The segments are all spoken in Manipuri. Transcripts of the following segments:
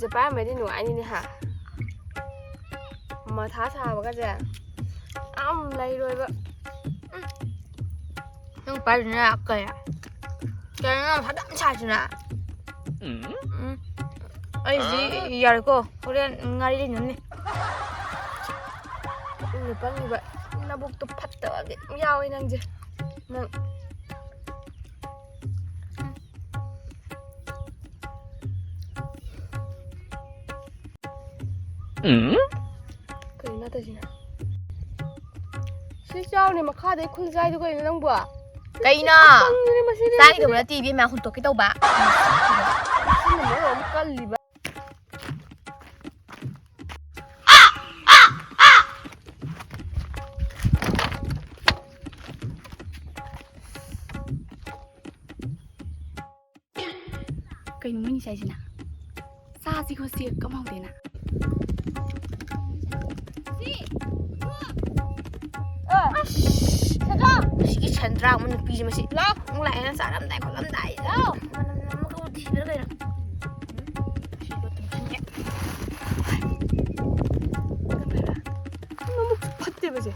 จะป้าไม่ได้หนูอันนี้นี่ค่ะมาท้าทายว่าก็จะอะไรเลยแบบยังไปอยู่นะแกน่าทัดดันชาจุนะไอ้สิยาร์โก้เขาเรียนงานเรียนนี่นี่ปังนี่แบบน่าบุกตุพัดตัวเด็กยาวไอ้นั่งจ้ะนั่ง그래 나도 지나 실장님 막 카드 콘사이드 거 있는 거 뭐야 cây nọ sáng cái đồ là tivi mà không tụt cái tàu bạ 근데 뭐 너무 깔리 봐 cây nó mình xài gì nào xa gì có gì có mong thế nào cái chân rau mình pi mà xịt lắm không lại nó xả lắm đại còn lắm đại đâu nó không thì nữa đây nè 너무 팥대 보지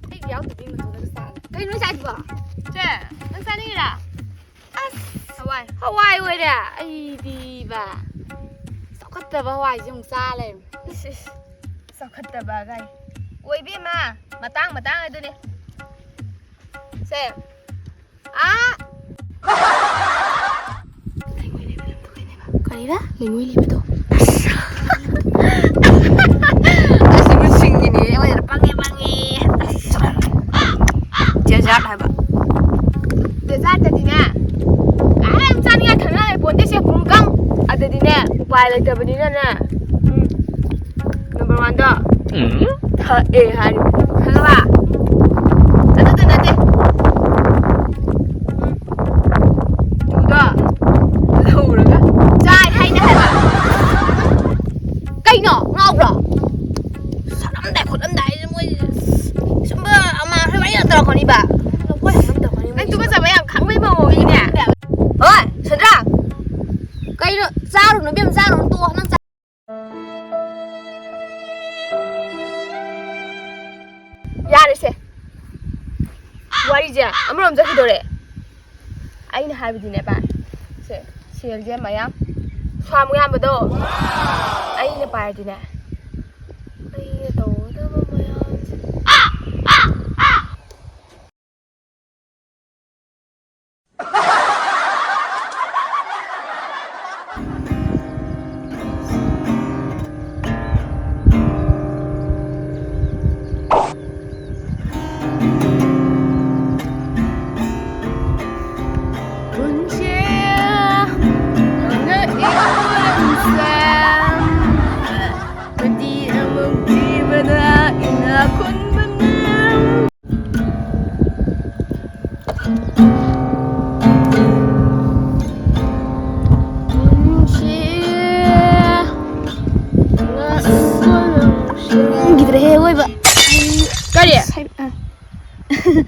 cái giáo tự nhiên mà nó xa cây nó xài gì vậy 쟤 nó xa đi là Hawaii Hawaii rồi nè ai đi bà sao cắt tờ Hawaii chứ không xa lên sao khất tờ bà gai ui biết mà tăng này tôi đi xem có đi đó mình nguy hiểm tôi 무슨 일이니 어디 빵에 제작 해봐 제작 되지냐 짠이가 전화를 본대시에 공강 아 되지냐 오빠 이럴 때 보니는 넘버 1 더 에 하니 하나 나도 누가 trai hay nữa hả cây nọ ngọc rồi sao lắm đại rồi chúng bữa mà thấy mấy giờ tao còn đi bà anh tôi bây giờ mấy em khẳng với màu gì nè ơi thật ra cây nó sao được nó biết sao nó tua nó 야 이제 와리자 아무런 없어 기도래 아이는 할비디네 봐 시엘제 마야 swam nga mà đâu ai nó bài gì nè ai tổ đó mà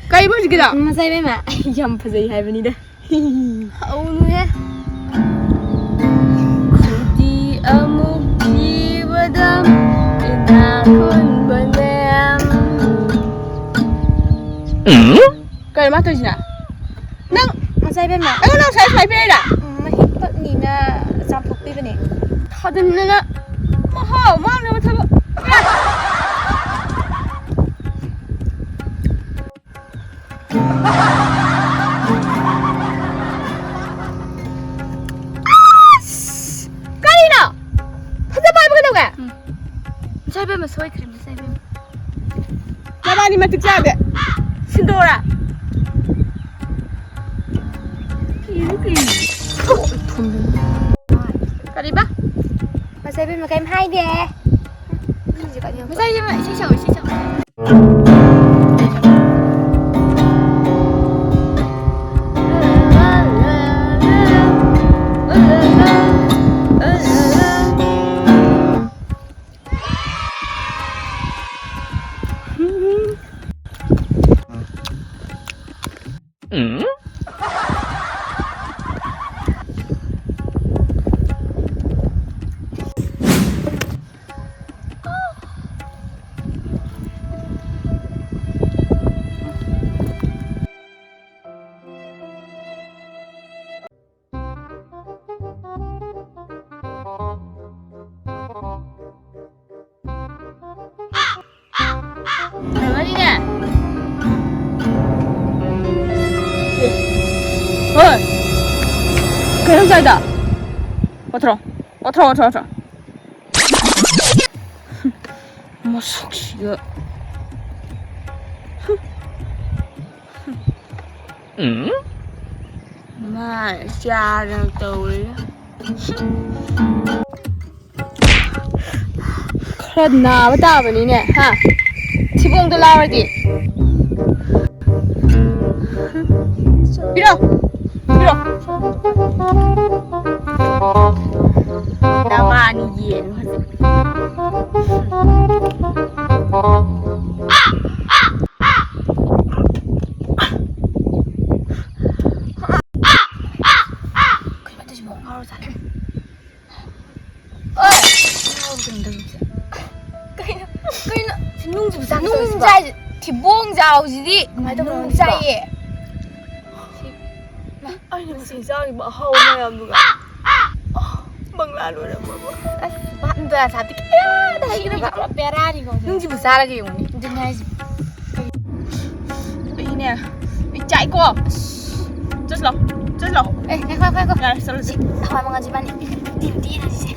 cây bao nhiêu kìa? mà say bên mà yam phải dây hai bên đi đây. Âu nuôi ha. Kuti amuk di badam ina kun banem. Cây mắt tôi gì nào? Nâng mà say bên mà. Nâng say bên đây à? mà hít bận nhìn là giảm phục đi bên này. Thật nên là mà hao mà nó thật. 까리나! 혼자 밟은 거야? 응. say bên mà xôi thì mình say bên. 나만이 만 듣지 않게. 신도라. 까리 봐? mà say bên mà cái em hay nè. Gì gọi nhiều. Mà say bên mà xí xầu. 헐 그냥 잘다 어터러 엄마 속시가 응? 말 잘한 떠올려 그래 나와 따버리네 하 지붕도 나와디 밀어 나만이 이해는 하지 그래 맞지 뭐 바로 자 nung dài thì buông giàu gì đi nung dài anh đừng xảy ra thì bỏ hầu này làm được ạ bằng là luôn là bạn ra sao thì đây cái nó bé ra thì còn nung gì bữa ra là cái gì đừng hay gì đi nè đi chạy qua chết lòng ê khoan này sao chị hỏi mọi người chị bạn tìm đi là gì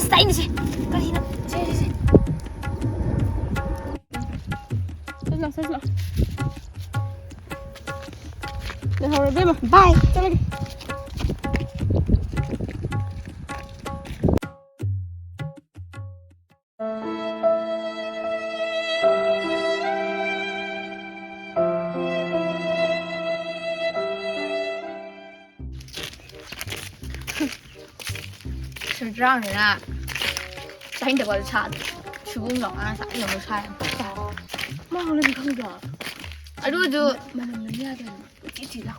Sai đi chị cái gì nữa chơi chết lòng để hầu rồi biết mà bye cho đi是这样人啊，咱这个差的，吃不了啊，啥也没差。 mau lên không được 아루도 mà làm nó nha rồi chỉ là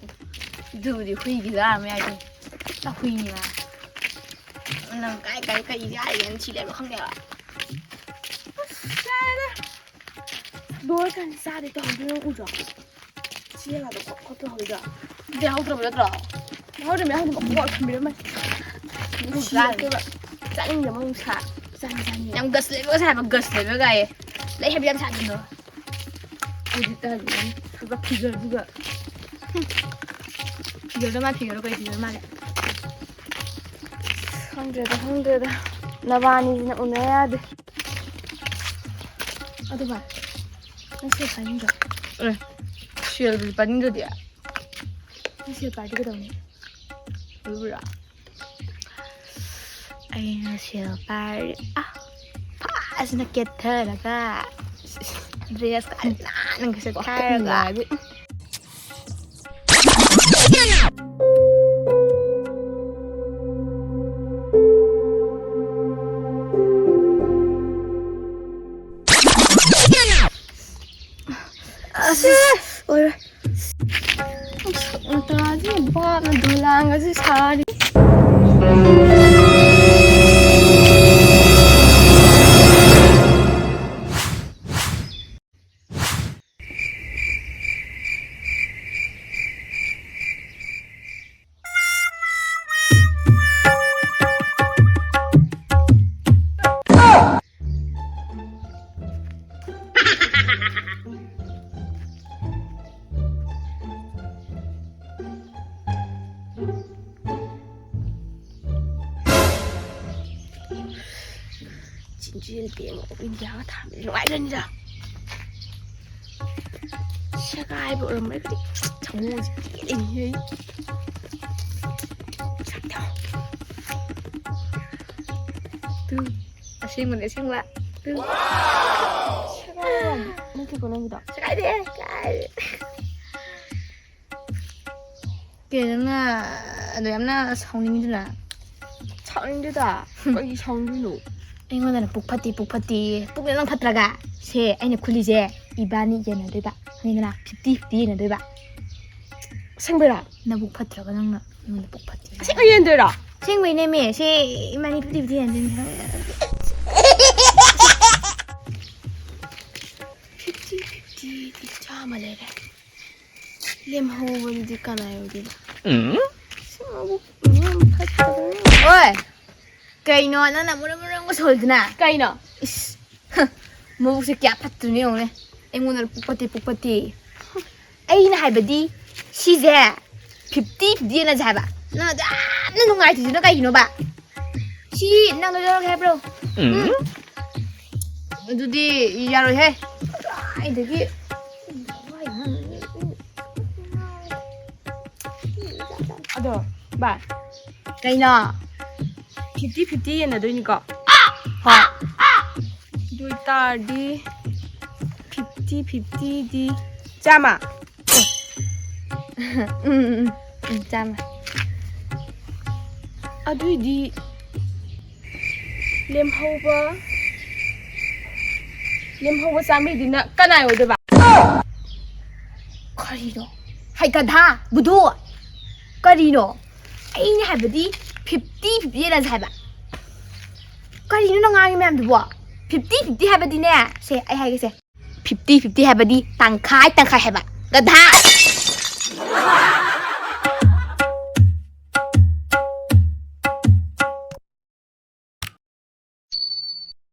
두디 회기가 하면 딱 회니와. 나 cái gì ai đến chỉ để không được. đôi cần xa để toàn đưa u rồi chia là được có tôi hồi rồi 내가 하고 들어보더라. nó rồi mẹ không được gọi thằng mày 이거 잘. 짜증 nhà mong xả gian 양 gas level 잘 봐. gas level 가에. 내 해비한 차는 너. 일단 그거 비결 누가 비결만 거야 비결만. hundred 나반이는 오늘야 돼 어디 봐 사실 반인가 그래. 쉐를 빠진 거야. 사실 빠지거든 몰라. 아이 쉐 빨. 아. 파스나 겟터라가. 드레스 안나는 그 색깔가. ôi ta gì ba nó đồ lang cái gì xa đi 진주일 비행 오빈자가 다 와야 된다. 제가 알고 얼마나 그리 정우지 비행이. tư xin mình để xin lại tư 제가 이렇게 보냅니다. cái đi cái kia là người em là xong như thế nào 창인데다 거기 정준호. anh nói là bục party bục nên đang phát ra cả xe anh này khui xe ibani giờ này đấy bạn như thế nào 50 này đấy bạn 생배라. na bục phát ra cái năng là mình bục party 생이엔데라. sinh với này mẹ xe ibani 50 này đấy 참아내래. 렘호원 디까나요 여기. 응? ôi cây nó là một cái sồi thế nào 까이나. ꯃꯕꯨꯛꯁꯦ ꯀꯌꯥ ꯐꯠꯇ꯭ꯔꯤꯅꯣ ꯌꯦꯡꯉꯨꯅꯦ ꯑꯩꯉꯣꯟꯗ ꯄꯨꯛꯄꯠꯇꯦ ꯑꯩꯅ ꯍꯥꯏꯕꯗꯤ ꯁꯤꯁꯦ 50-50 ꯌꯦꯟꯅꯁꯦ ꯍꯥꯏꯕ ꯅꯪꯅ ꯌꯥꯝꯅ ꯅꯨꯡꯉꯥꯏꯇ꯭ꯔꯤꯁꯤꯅ ꯀꯩꯒꯤꯅꯣꯕ ꯁꯤ ꯅꯪꯅ ꯂꯧꯔꯒꯦ ꯍꯥꯏꯕ꯭ꯔꯣ ꯑꯗꯨꯗꯤ ꯌꯥꯔꯣꯏꯍꯦ ꯑꯩꯗꯒꯤ ꯑꯗꯣ ꯚꯥꯏ ꯀꯩꯅꯣ 50-50 ꯌꯦꯟꯅꯗꯣꯏꯅꯤꯀꯣ ꯍꯣꯏ ꯑꯗꯨ ꯑꯣꯏꯇꯥꯔꯗꯤ 50-50ꯗꯤ 100 ꯆꯥꯝꯃ ꯑꯗꯨꯏꯗꯤ ꯂꯦꯝꯍꯧꯕ 100ꯗꯤꯅ ꯀꯅꯥ ꯑꯣꯏꯗꯣꯏꯕ ꯀꯔꯤꯅꯣ ꯍꯩꯒꯙꯥ ꯕꯨꯙꯨ ꯀꯔꯤꯅꯣ ꯑꯩꯅ ꯍꯥꯏꯕꯗꯤ 50-50 ꯌꯦꯟꯅꯁꯦ ꯍꯥꯏꯕ ꯀꯔꯤꯅꯣ ꯅꯪ ꯉꯥꯡꯉꯤ ꯃꯌꯥꯝꯗꯨꯕꯣ 50-50 ꯍꯥꯏꯕꯗꯤꯅꯦ ꯁꯦ ꯑꯩ ꯍꯥꯏꯒꯦꯁꯦ 50-50 ꯍꯥꯏꯕꯗꯤ ꯇꯪꯈꯥꯏ ꯍꯥꯏꯕ ꯒꯙꯥ